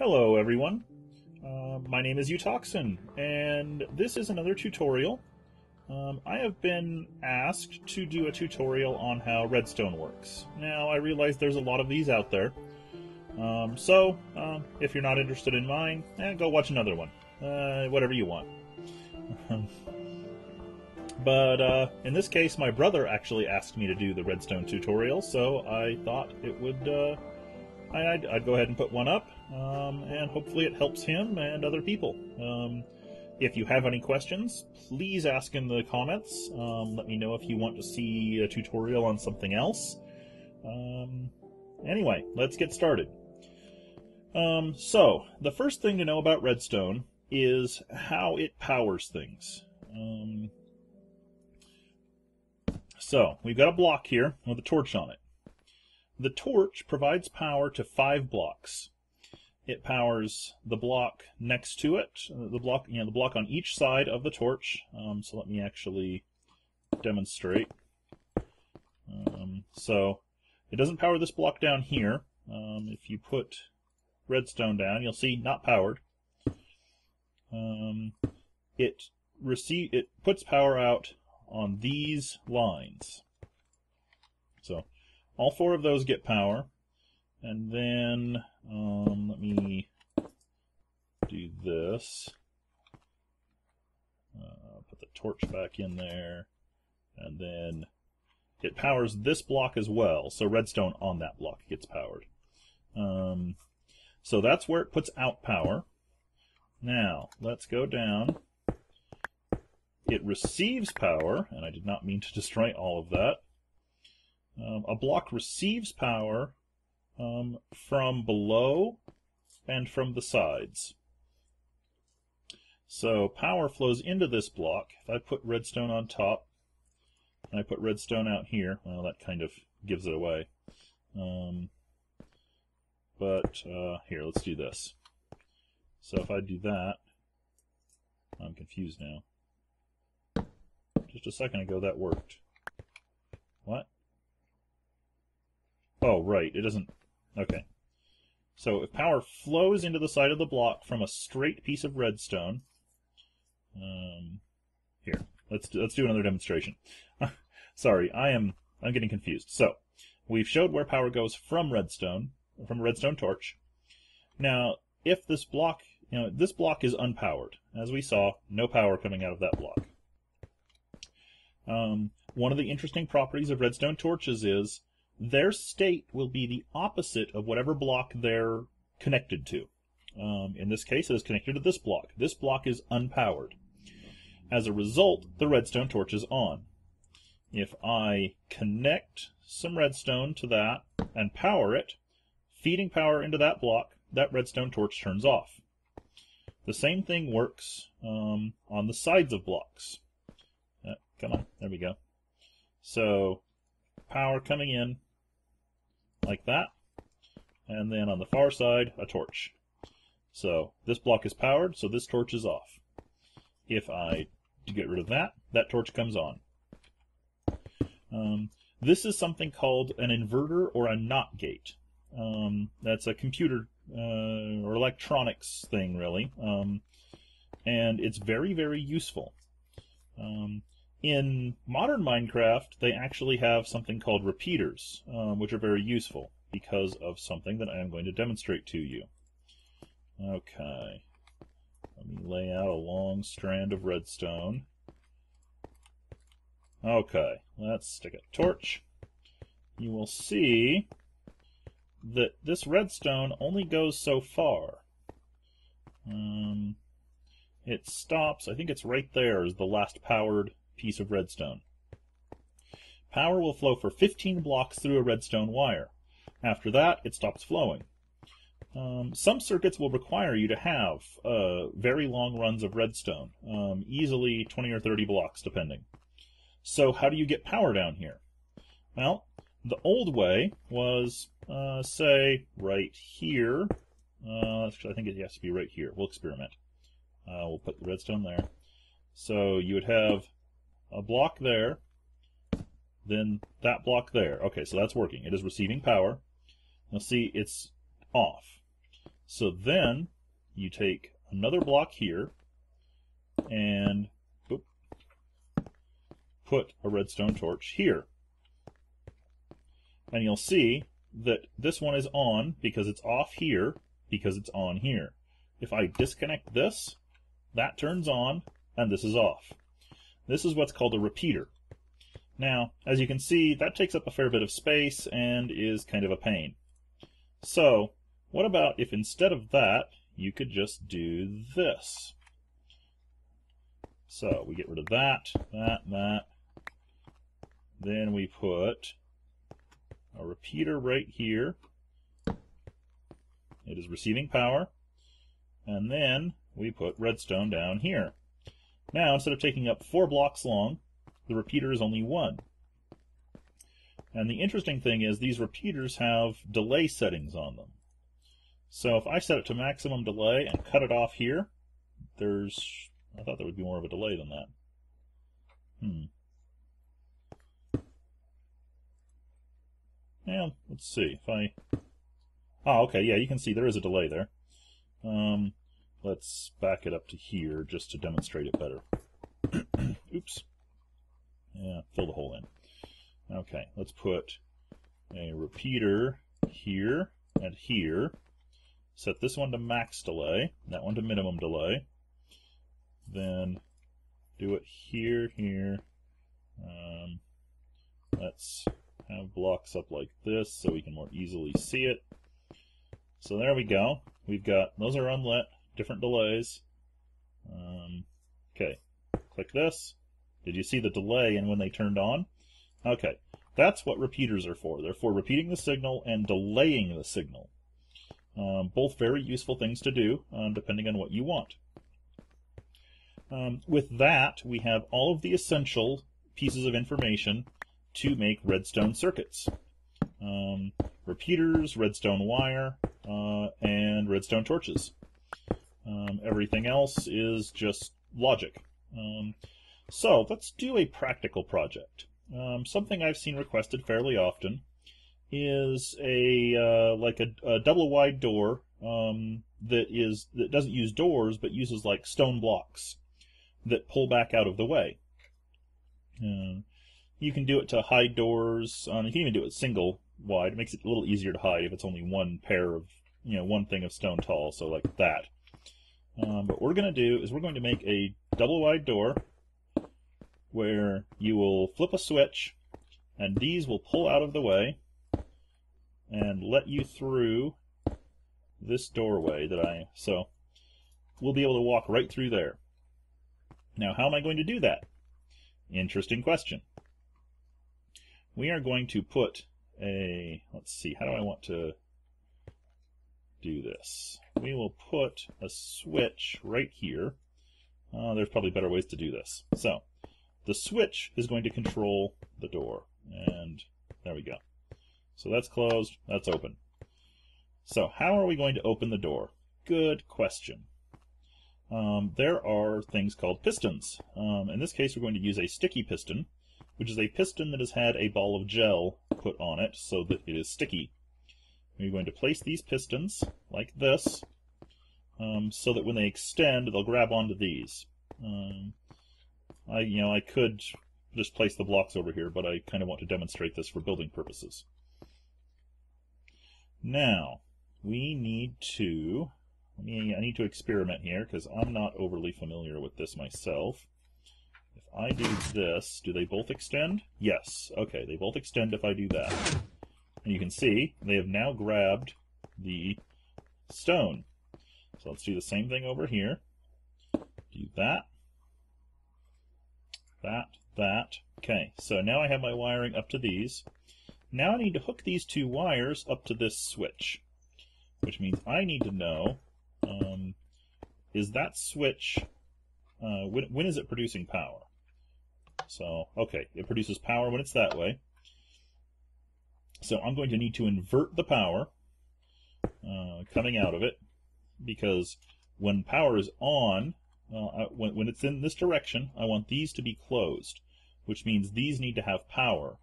Hello everyone, my name is Utoxin, and this is another tutorial. I have been asked to do a tutorial on how redstone works. Now, I realize there's a lot of these out there, so if you're not interested in mine, go watch another one, whatever you want. But in this case, my brother actually asked me to do the redstone tutorial, so I thought it would, I'd go ahead and put one up, and hopefully it helps him and other people. If you have any questions, please ask in the comments. Let me know if you want to see a tutorial on something else. Anyway, let's get started. So, the first thing to know about redstone is how it powers things. So, we've got a block here with a torch on it. The torch provides power to 5 blocks. It powers the block next to it, the block on each side of the torch. So let me actually demonstrate. So it doesn't power this block down here. If you put redstone down, you'll see not powered. It puts power out on these lines. So all 4 of those get power, and then let me do this. Put the torch back in there, and then it powers this block as well, so redstone on that block gets powered. So that's where it puts out power. Now, let's go down. It receives power, and I did not mean to destroy all of that. A block receives power from below and from the sides. So power flows into this block. If I put redstone on top, and I put redstone out here, well, that kind of gives it away. Here, let's do this. So if I do that, I'm confused now. Just a second ago that worked. What? Oh, right, it doesn't... Okay. So if power flows into the side of the block from a straight piece of redstone... Here, let's do another demonstration. Sorry, I'm getting confused. So, we've showed where power goes from redstone, from a redstone torch. Now, if this block, this block is unpowered. As we saw, no power coming out of that block. One of the interesting properties of redstone torches is their state will be the opposite of whatever block they're connected to. In this case, it is connected to this block. This block is unpowered. As a result, the redstone torch is on. If I connect some redstone to that and power it, feeding power into that block, that redstone torch turns off. The same thing works on the sides of blocks. Come on, there we go. So, power coming in, like that, and then on the far side, a torch. So this block is powered, so this torch is off. If I get rid of that, that torch comes on. This is something called an inverter or a NOT gate. That's a computer or electronics thing, really, and it's very, very useful. In modern Minecraft, they actually have something called repeaters, which are very useful because of something that I am going to demonstrate to you. Okay, let me lay out a long strand of redstone. Okay, let's stick a torch. You will see that this redstone only goes so far. It stops, I think it's right there is the last powered piece of redstone. Power will flow for 15 blocks through a redstone wire. After that, it stops flowing. Some circuits will require you to have very long runs of redstone, easily 20 or 30 blocks depending. So how do you get power down here? Well, the old way was, say, right here. I think it has to be right here. We'll experiment. We'll put the redstone there. So you would have a block there, then that block there. Okay, so that's working. It is receiving power. You'll see it's off. So then you take another block here and put a redstone torch here. And you'll see that this one is on because it's off here because it's on here. If I disconnect this, that turns on and this is off. This is what's called a repeater. Now, as you can see, that takes up a fair bit of space and is kind of a pain. So, what about if instead of that, you could just do this? So, we get rid of that. Then we put a repeater right here. It is receiving power. And then we put redstone down here. Now, instead of taking up 4 blocks long, the repeater is only 1. And the interesting thing is these repeaters have delay settings on them. So if I set it to maximum delay and cut it off here, I thought there would be more of a delay than that. Yeah, let's see. Oh, okay, yeah, you can see there is a delay there. Let's back it up to here just to demonstrate it better. Oops. Yeah, fill the hole in. Okay, let's put a repeater here and here. Set this one to max delay, that one to minimum delay. Then do it here. Let's have blocks up like this so we can more easily see it. So there we go. We've got, those are unlit, different delays. Okay, click this. Did you see the delay and when they turned on? Okay, that's what repeaters are for. They're for repeating the signal and delaying the signal. Both very useful things to do, depending on what you want. With that, we have all of the essential pieces of information to make redstone circuits. Repeaters, redstone wire, and redstone torches. Everything else is just logic. So let's do a practical project. Something I've seen requested fairly often is like a double-wide door that doesn't use doors but uses like stone blocks that pull back out of the way. You can do it to hide doors. You can even do it single wide. It makes it a little easier to hide if it's only one pair of, one thing of stone tall, so like that. But what we're going to do is we're going to make a double-wide door where you will flip a switch and these will pull out of the way and let you through this doorway so we'll be able to walk right through there. Now, how am I going to do that? Interesting question. We are going to put let's see, how do I want to do this? We will put a switch right here. There's probably better ways to do this. So, the switch is going to control the door, and there we go. So that's closed, that's open. So how are we going to open the door? Good question. There are things called pistons. In this case, we're going to use a sticky piston, which is a piston that has had a ball of gel put on it so that it is sticky. We're going to place these pistons like this, so that when they extend, they'll grab onto these. I could just place the blocks over here, but I kind of want to demonstrate this for building purposes. Now, we need to, I need to experiment here because I'm not overly familiar with this myself. If I do this, do they both extend? Yes. Okay, they both extend if I do that. And you can see they have now grabbed the stone. So let's do the same thing over here. Do that. That. Okay, so now I have my wiring up to these. Now I need to hook these two wires up to this switch, which means I need to know, is that switch, when is it producing power? So, okay, it produces power when it's that way. So I'm going to need to invert the power coming out of it, because when power is on, when it's in this direction, I want these to be closed, which means these need to have power.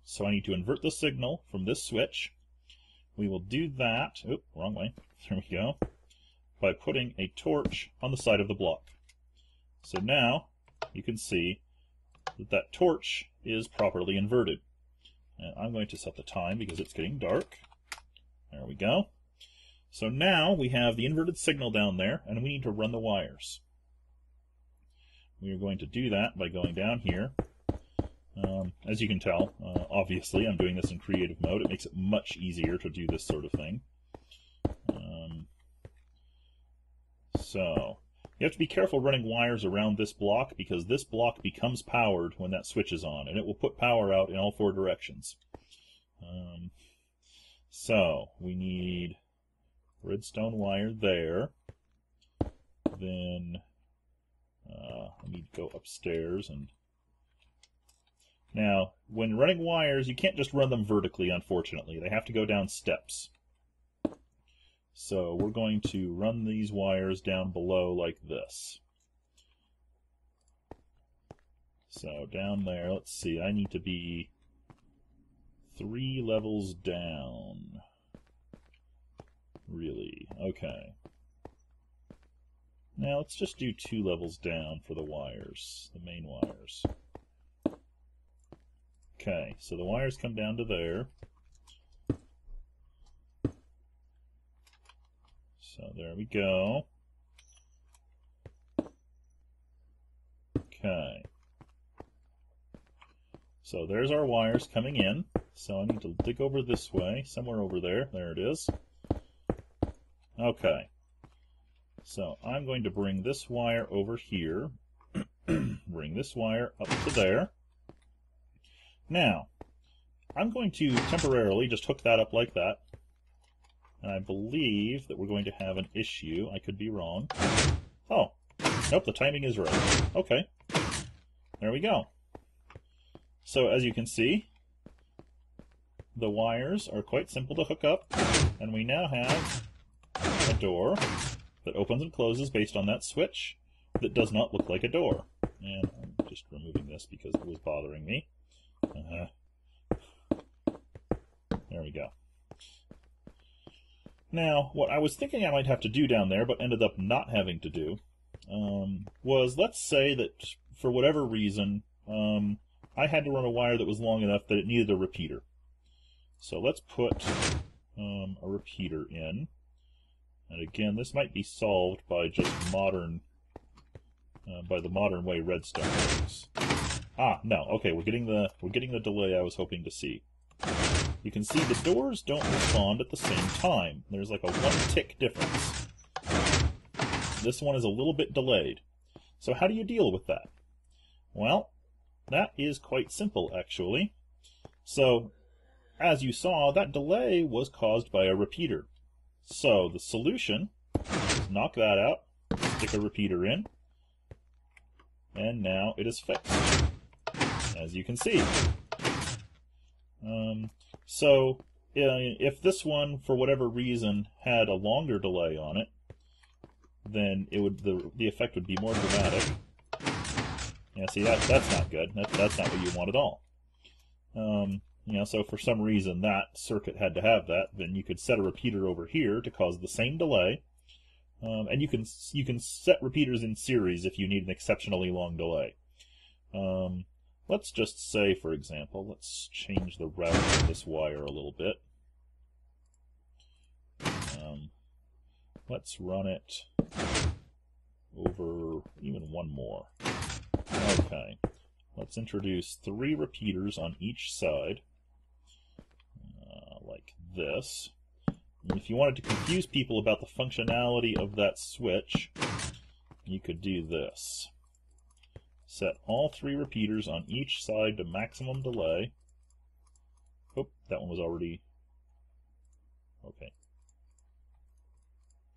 So I need to invert the signal from this switch, we will do that, oop, wrong way, there we go, by putting a torch on the side of the block. So now you can see that that torch is properly inverted. And I'm going to set the time because it's getting dark. There we go. So now we have the inverted signal down there, and we need to run the wires. We are going to do that by going down here. As you can tell, obviously I'm doing this in creative mode. It makes it much easier to do this sort of thing. So you have to be careful running wires around this block, because this block becomes powered when that switch is on, and it will put power out in all four directions. So we need redstone wire there. Then I need to go upstairs. And now, when running wires, you can't just run them vertically, unfortunately. They have to go down steps. So we're going to run these wires down below like this. So down there, let's see, I need to be 3 levels down. Really? Okay. Now let's just do 2 levels down for the wires, the main wires. Okay, so the wires come down to there. So there we go. Okay. So there's our wires coming in. So I need to dig over this way, somewhere over there. There it is. Okay. So I'm going to bring this wire over here. Bring this wire up to there. Now, I'm going to temporarily just hook that up like that. And I believe that we're going to have an issue. I could be wrong. Oh, nope, the timing is right. Okay, there we go. So as you can see, the wires are quite simple to hook up, and we now have a door that opens and closes based on that switch that does not look like a door. And I'm just removing this because it was bothering me. There we go. Now, what I was thinking I might have to do down there, but ended up not having to do, was, let's say that for whatever reason, I had to run a wire that was long enough that it needed a repeater. So let's put a repeater in. And again, this might be solved by just modern, by the modern way redstone works. Ah, no, okay, we're getting the delay I was hoping to see. You can see the doors don't respond at the same time. There's like a 1 tick difference. This one is a little bit delayed. So how do you deal with that? Well, that is quite simple, actually. So, as you saw, that delay was caused by a repeater. So the solution is knock that out, stick a repeater in, and now it is fixed, as you can see. So if this one, for whatever reason, had a longer delay on it, then it would the effect would be more dramatic. Yeah, see, that's not good. That's not what you want at all. You know, so for some reason that circuit had to have that. Then you could set a repeater over here to cause the same delay, and you can set repeaters in series if you need an exceptionally long delay. Let's just say, for example, let's change the route of this wire a little bit. Let's run it over even one more. Okay, let's introduce 3 repeaters on each side, like this. And if you wanted to confuse people about the functionality of that switch, you could do this. Set all 3 repeaters on each side to maximum delay. Oh, that one was already... Okay.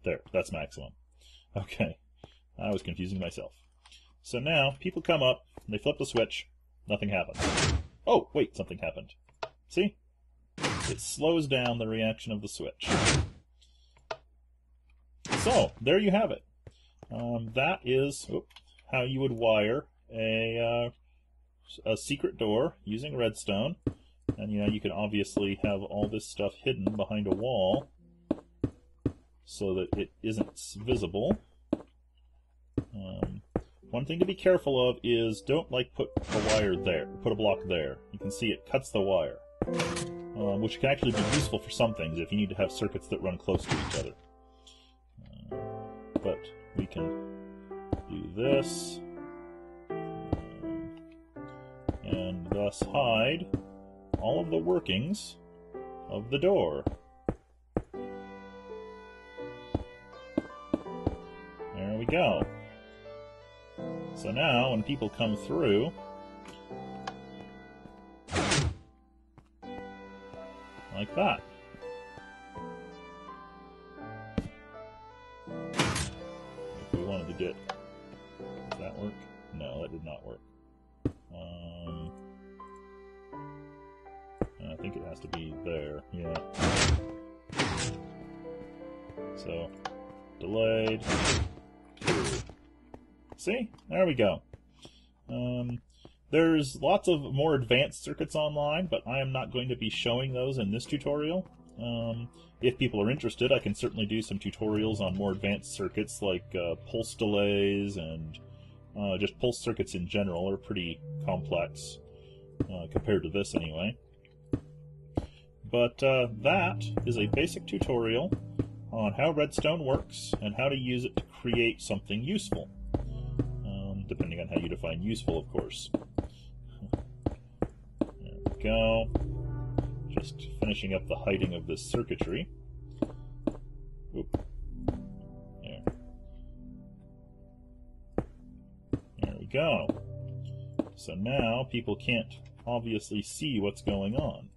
There, that's maximum. Okay, I was confusing myself. So now, people come up, they flip the switch, nothing happens. Oh, wait, something happened. See? It slows down the reaction of the switch. So, there you have it. That is how you would wire a secret door using redstone. And you can obviously have all this stuff hidden behind a wall so that it isn't visible. One thing to be careful of is don't put a wire there, put a block there. You can see it cuts the wire, which can actually be useful for some things if you need to have circuits that run close to each other. But we can do this, and thus hide all of the workings of the door. There we go. So now, when people come through, like that. If we wanted to get... Does that work? No, that did not work. I think it has to be there, yeah. So, delayed. See? There we go. There's lots of more advanced circuits online, but I am not going to be showing those in this tutorial. If people are interested, I can certainly do some tutorials on more advanced circuits like pulse delays, and just pulse circuits in general are pretty complex compared to this anyway. But that is a basic tutorial on how redstone works and how to use it to create something useful. Depending on how you define useful, of course. There we go. Just finishing up the hiding of this circuitry. Oop. There. There we go. So now people can't obviously see what's going on.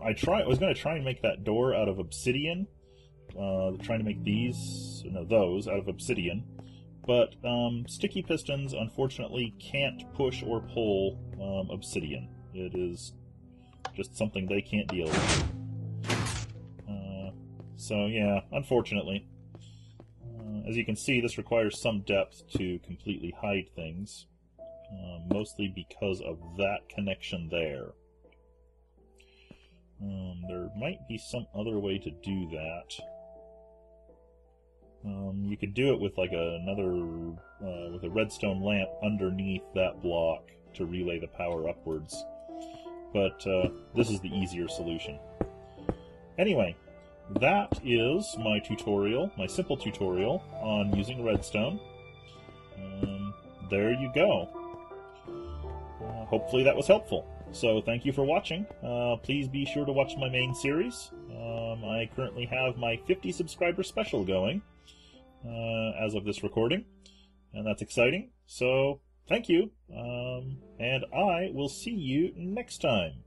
I was going to try and make that door out of obsidian. Trying to make those out of obsidian, but sticky pistons unfortunately can't push or pull obsidian. It is just something they can't deal with. So yeah, unfortunately. As you can see, this requires some depth to completely hide things, mostly because of that connection there. There might be some other way to do that. You could do it with with a redstone lamp underneath that block to relay the power upwards. But this is the easier solution. Anyway, that is my tutorial, my simple tutorial on using redstone. There you go. Hopefully that was helpful. So thank you for watching. Please be sure to watch my main series. I currently have my 50 subscriber special going as of this recording, and that's exciting. So thank you, and I will see you next time.